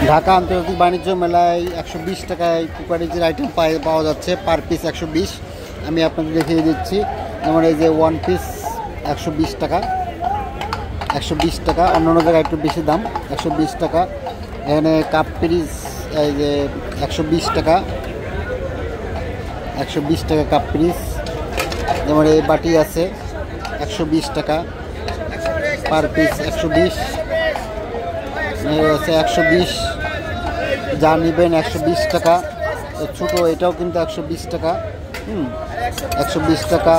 ঢাকা আন্তর্জাতিক বাণিজ্য মেলায় 120 টাকায় কুকারিজের আইটেম পাওয়া যাচ্ছে, পার পিস 120। আমি আপনাদের দেখিয়ে দিচ্ছি। যেমন এই যে ওয়ান পিস 120 টাকা, 120 টাকা। অন্যান্য জায়গায় একটু বেশি দাম, 120 টাকা। এখানে কাপ পিস এই যে 120 টাকা, 120 টাকা কাপ পিস। যেমন এই বাটি আছে 120 টাকা পার পিস, 120 আছে 120। যা নেবেন 120 টাকা। ছোটো এটাও কিন্তু 120 টাকা। 120 টাকা।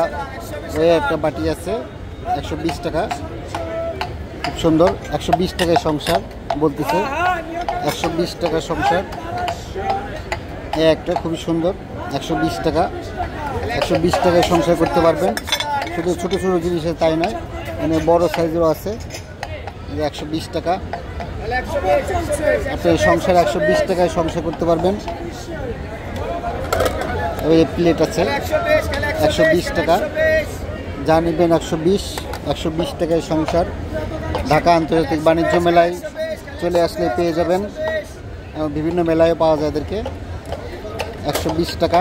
ওই একটা বাটি আছে 120 টাকা, খুব সুন্দর। 120 টাকায় সংসার বলতেছে, 120 টাকা সংসার। এই একটা খুবই সুন্দর, 120 টাকা। 120 টাকায় সংসার করতে পারবেন। শুধু ছোটো ছোটো জিনিসের তাই নয়, মানে বড় সাইজেরও আছে। 120 টাকা। আপনি সংসার 120 টাকায় সংসার করতে পারবেন। এই প্লেট আছে 120 টাকা। যা নেবেন 120 টাকায় সংসার। ঢাকা আন্তর্জাতিক বাণিজ্য মেলায় চলে আসলে পেয়ে যাবেন। বিভিন্ন মেলায় পাওয়া যায় এদেরকে। 120 টাকা।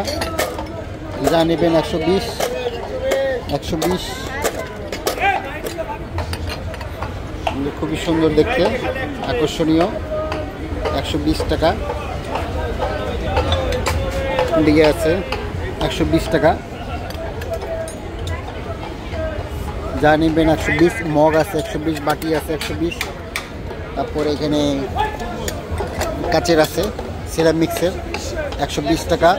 যা নেবেন 120। খুবই সুন্দর দেখতে, আকর্ষণীয়। 120 টাকা। দিকে আছে 120 টাকা। যা নেবেন 120। মগ আছে 120, বাটি আছে 120। তারপরে এখানে কাচের আছে, সিরামিক্সের, 120 টাকা।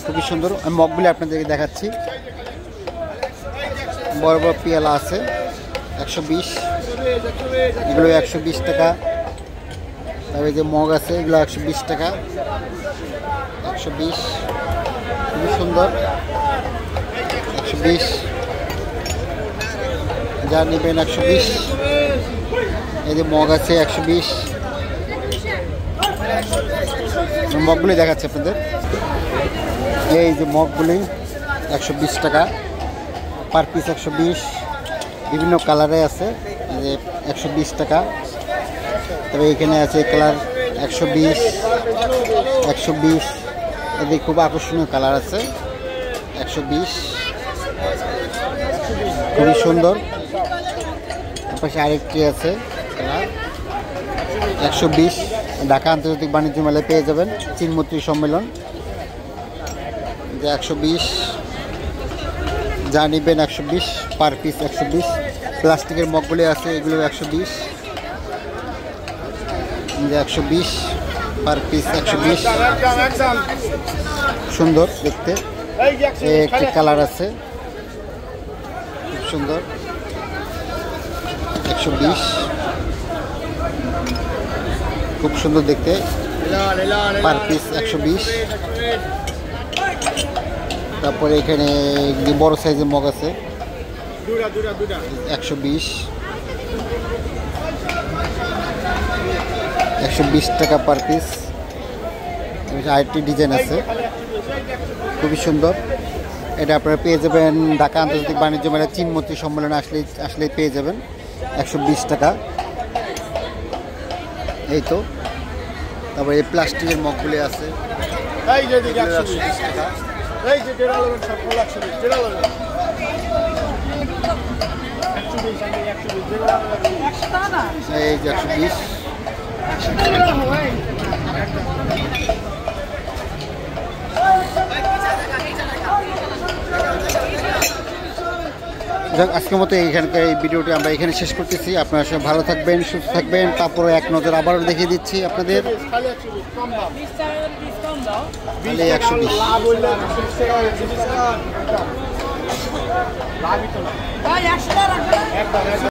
খুবই সুন্দর। আমি মগগুলি আপনাদেরকে দেখাচ্ছি। বড় বড় পেয়ালা আছে 120, এগুলো 120 টাকা। তারপরে যে মগ আছে এগুলো 120 টাকা, 120। খুবই সুন্দর, 120। যা নেবেন 120। এই যে মগ আছে 120। মগগুলি দেখাচ্ছে আপনাদের। এই যে মগগুলি 120 টাকা পার পিস, 120। বিভিন্ন কালারে আছে, যে 120 টাকা। তবে এখানে আছে কালার 120। এদের খুব আকর্ষণীয় কালার আছে 120। খুবই সুন্দর। পাশে আরেকটি আছে কালার 120। ঢাকা আন্তর্জাতিক বাণিজ্য মেলায় পেয়ে যাবেন, চিনমৈত্রী সম্মেলন। যে 120। যা নেবেন 120 পার পিস, 120। প্লাস্টিকের মগগুলি আছে, এগুলো 120। যে 120 পার পিস, 120। সুন্দর দেখতে। একটি কালার আছে, খুব সুন্দর, 120। খুব সুন্দর দেখতে, পার পিস 120। তারপরে এখানে বড় সাইজের মগ আছে 120। 120 টাকা পার পিস। আরেকটি ডিজাইন আছে, খুবই সুন্দর। এটা আপনারা পেয়ে যাবেন ঢাকা আন্তর্জাতিক বাণিজ্য মেলা চিনমৈত্রী সম্মেলনে আসলে পেয়ে যাবেন 120 টাকা। এই তো। তারপরে এই প্লাস্টিকের মগগুলি আছে 120 টাকা। এই যে 120। আজকের মতো এইখানকার এই ভিডিওটি আমরা এখানে শেষ করতেছি। আপনারা সবাই ভালো থাকবেন, সুস্থ থাকবেন। তারপরে এক নজর আবারও দেখিয়ে দিচ্ছি আপনাদের। 120।